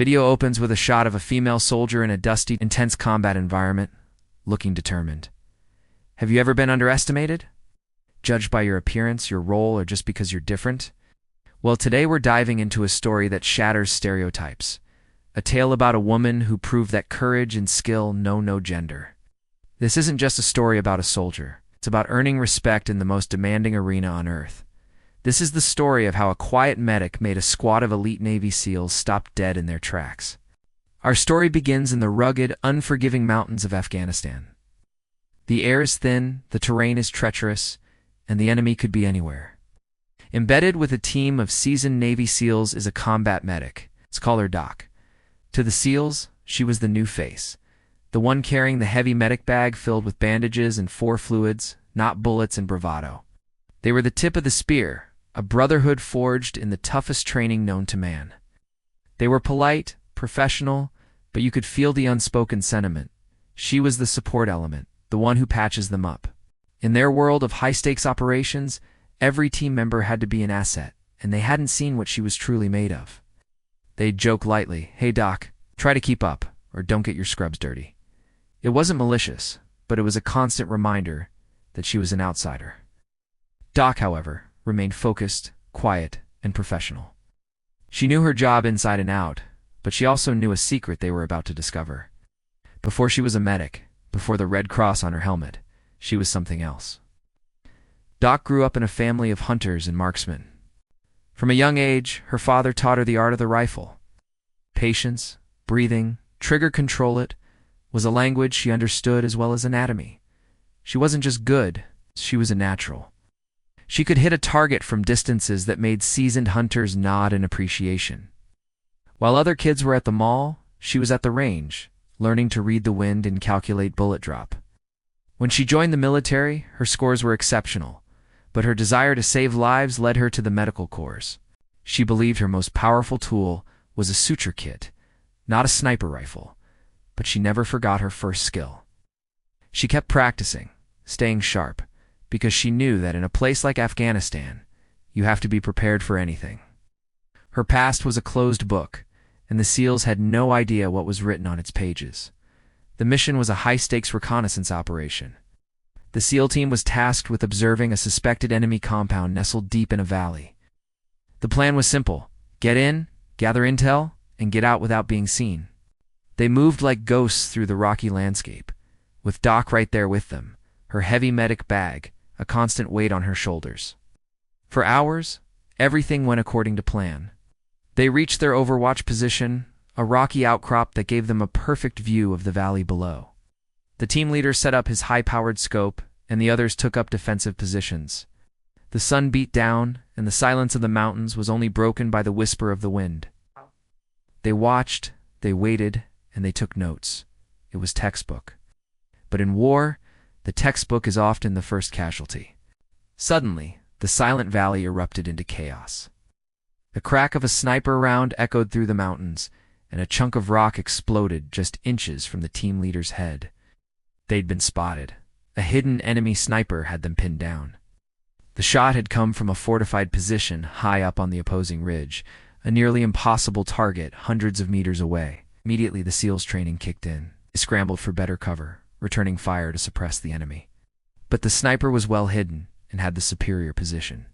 Video opens with a shot of a female soldier in a dusty, intense combat environment, looking determined. Have you ever been underestimated? Judged by your appearance, your role, or just because you're different? Well, today we're diving into a story that shatters stereotypes. A tale about a woman who proved that courage and skill know no gender. This isn't just a story about a soldier. It's about earning respect in the most demanding arena on Earth. This is the story of how a quiet medic made a squad of elite Navy SEALs stop dead in their tracks. Our story begins in the rugged, unforgiving mountains of Afghanistan. The air is thin, the terrain is treacherous, and the enemy could be anywhere. Embedded with a team of seasoned Navy SEALs is a combat medic. Let's call her Doc. To the SEALs, she was the new face. The one carrying the heavy medic bag filled with bandages and fluids, not bullets and bravado. They were the tip of the spear, a brotherhood forged in the toughest training known to man. They were polite, professional, but you could feel the unspoken sentiment. She was the support element, the one who patches them up. In their world of high-stakes operations, every team member had to be an asset, and they hadn't seen what she was truly made of. They'd joke lightly, "Hey Doc, try to keep up, or don't get your scrubs dirty." It wasn't malicious, but it was a constant reminder that she was an outsider. Doc, however, remained focused, quiet, and professional. She knew her job inside and out, but she also knew a secret they were about to discover. Before she was a medic, before the Red Cross on her helmet, she was something else. Doc grew up in a family of hunters and marksmen. From a young age, her father taught her the art of the rifle. Patience, breathing, trigger control it was a language she understood as well as anatomy. She wasn't just good, she was a natural. She could hit a target from distances that made seasoned hunters nod in appreciation. While other kids were at the mall, she was at the range, learning to read the wind and calculate bullet drop. When she joined the military, her scores were exceptional, but her desire to save lives led her to the medical corps. She believed her most powerful tool was a suture kit, not a sniper rifle, but she never forgot her first skill. She kept practicing, staying sharp, because she knew that in a place like Afghanistan, you have to be prepared for anything. Her past was a closed book, and the SEALs had no idea what was written on its pages. The mission was a high-stakes reconnaissance operation. The SEAL team was tasked with observing a suspected enemy compound nestled deep in a valley. The plan was simple: get in, gather intel, and get out without being seen. They moved like ghosts through the rocky landscape, with Doc right there with them, her heavy medic bag, a constant weight on her shoulders. For hours, everything went according to plan. They reached their overwatch position, a rocky outcrop that gave them a perfect view of the valley below. The team leader set up his high-powered scope, and the others took up defensive positions. The sun beat down, and the silence of the mountains was only broken by the whisper of the wind. They watched, they waited, and they took notes. It was textbook. But in war, the textbook is often the first casualty. Suddenly, the silent valley erupted into chaos. The crack of a sniper round echoed through the mountains, and a chunk of rock exploded just inches from the team leader's head. They'd been spotted. A hidden enemy sniper had them pinned down. The shot had come from a fortified position high up on the opposing ridge, a nearly impossible target hundreds of meters away. Immediately, the SEALs training kicked in. They scrambled for better cover, returning fire to suppress the enemy. But the sniper was well hidden and had the superior position.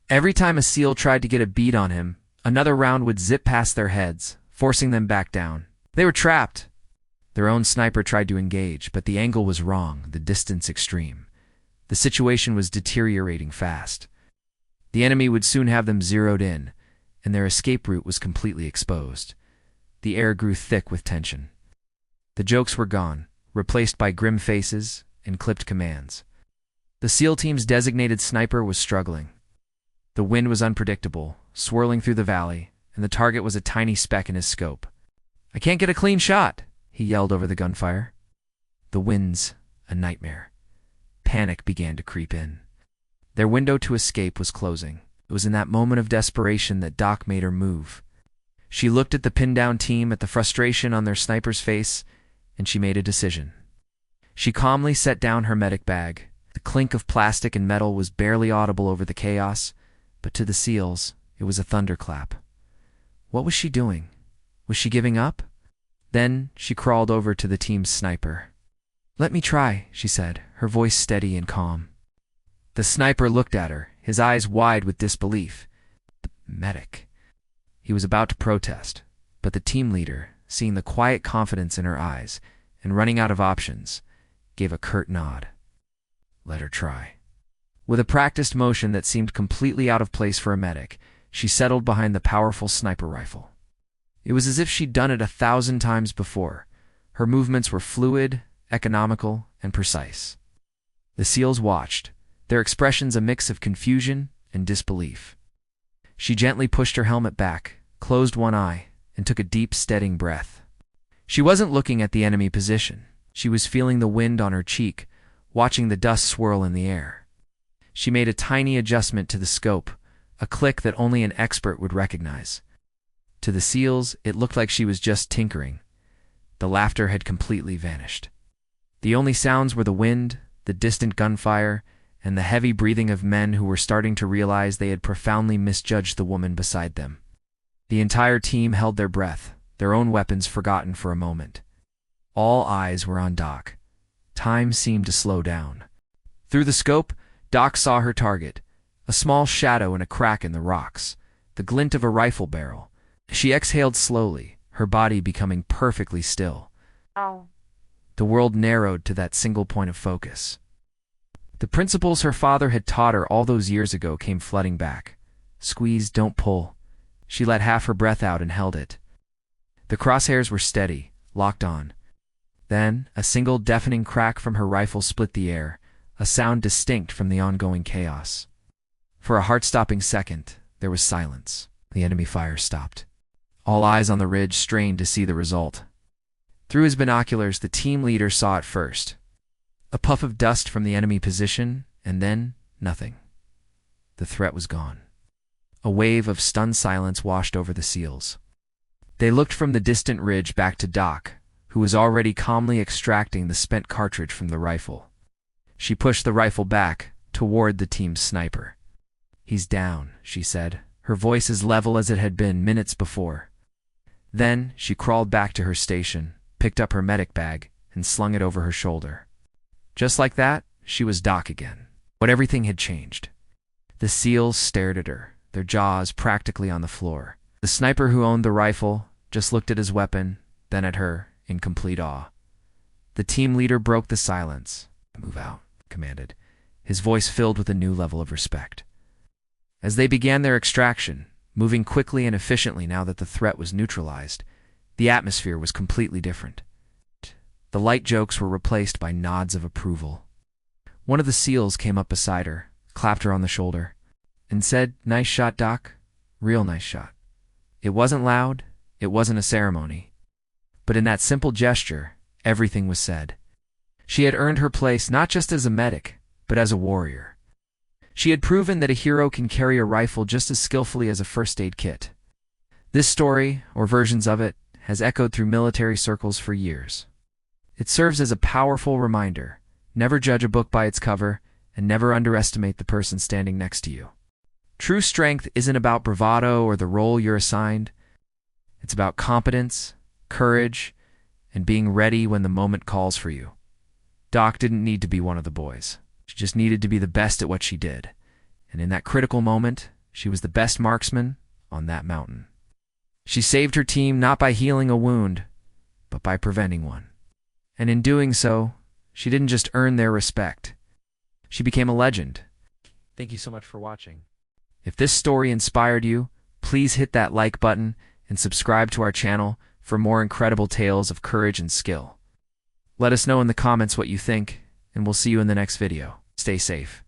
Every time a SEAL tried to get a bead on him, another round would zip past their heads, forcing them back down. They were trapped. Their own sniper tried to engage, but the angle was wrong, the distance extreme. The situation was deteriorating fast. The enemy would soon have them zeroed in, and their escape route was completely exposed. The air grew thick with tension. The jokes were gone, replaced by grim faces and clipped commands. The SEAL team's designated sniper was struggling. The wind was unpredictable, swirling through the valley, and the target was a tiny speck in his scope. "I can't get a clean shot," he yelled over the gunfire. The wind's a nightmare. Panic began to creep in. Their window to escape was closing. It was in that moment of desperation that Doc made her move. She looked at the pinned-down team, at the frustration on their sniper's face, and she made a decision. She calmly set down her medic bag. The clink of plastic and metal was barely audible over the chaos, but to the SEALs, it was a thunderclap. What was she doing? Was she giving up? Then she crawled over to the team's sniper. "Let me try," she said, her voice steady and calm. The sniper looked at her, his eyes wide with disbelief. The medic. He was about to protest, but the team leader, seeing the quiet confidence in her eyes and running out of options, gave a curt nod. Let her try. With a practiced motion that seemed completely out of place for a medic, she settled behind the powerful sniper rifle. It was as if she'd done it 1,000 times before. Her movements were fluid, economical, and precise. The SEALs watched, their expressions a mix of confusion and disbelief. She gently pushed her helmet back, closed one eye, and took a deep, steadying breath. She wasn't looking at the enemy position. She was feeling the wind on her cheek, watching the dust swirl in the air. She made a tiny adjustment to the scope, a click that only an expert would recognize. To the SEALs, it looked like she was just tinkering. The laughter had completely vanished. The only sounds were the wind, the distant gunfire, and the heavy breathing of men who were starting to realize they had profoundly misjudged the woman beside them. The entire team held their breath, their own weapons forgotten for a moment. All eyes were on Doc. Time seemed to slow down. Through the scope, Doc saw her target, a small shadow in a crack in the rocks, the glint of a rifle barrel. She exhaled slowly, her body becoming perfectly still. Oh. The world narrowed to that single point of focus. The principles her father had taught her all those years ago came flooding back. Squeeze, don't pull. She let half her breath out and held it. The crosshairs were steady, locked on. Then, a single deafening crack from her rifle split the air, a sound distinct from the ongoing chaos. For a heart-stopping second, there was silence. The enemy fire stopped. All eyes on the ridge strained to see the result. Through his binoculars, the team leader saw it first. A puff of dust from the enemy position, and then nothing. The threat was gone. A wave of stunned silence washed over the SEALs. They looked from the distant ridge back to Doc, who was already calmly extracting the spent cartridge from the rifle. She pushed the rifle back, toward the team's sniper. "He's down," she said, her voice as level as it had been minutes before. Then she crawled back to her station, picked up her medic bag, and slung it over her shoulder. Just like that, she was Doc again. But everything had changed. The SEALs stared at her, their jaws practically on the floor. The sniper who owned the rifle just looked at his weapon, then at her, in complete awe. The team leader broke the silence. "Move out," commanded, his voice filled with a new level of respect. As they began their extraction, moving quickly and efficiently now that the threat was neutralized, the atmosphere was completely different. The light jokes were replaced by nods of approval. One of the SEALs came up beside her, clapped her on the shoulder, and said, "Nice shot, Doc. Real nice shot." It wasn't loud, it wasn't a ceremony. But in that simple gesture, everything was said. She had earned her place not just as a medic, but as a warrior. She had proven that a hero can carry a rifle just as skillfully as a first aid kit. This story, or versions of it, has echoed through military circles for years. It serves as a powerful reminder: never judge a book by its cover, and never underestimate the person standing next to you. True strength isn't about bravado or the role you're assigned. It's about competence, courage, and being ready when the moment calls for you. Doc didn't need to be one of the boys. She just needed to be the best at what she did. And in that critical moment, she was the best marksman on that mountain. She saved her team not by healing a wound, but by preventing one. And in doing so, she didn't just earn their respect. She became a legend. Thank you so much for watching. If this story inspired you, please hit that like button and subscribe to our channel for more incredible tales of courage and skill. Let us know in the comments what you think, and we'll see you in the next video. Stay safe.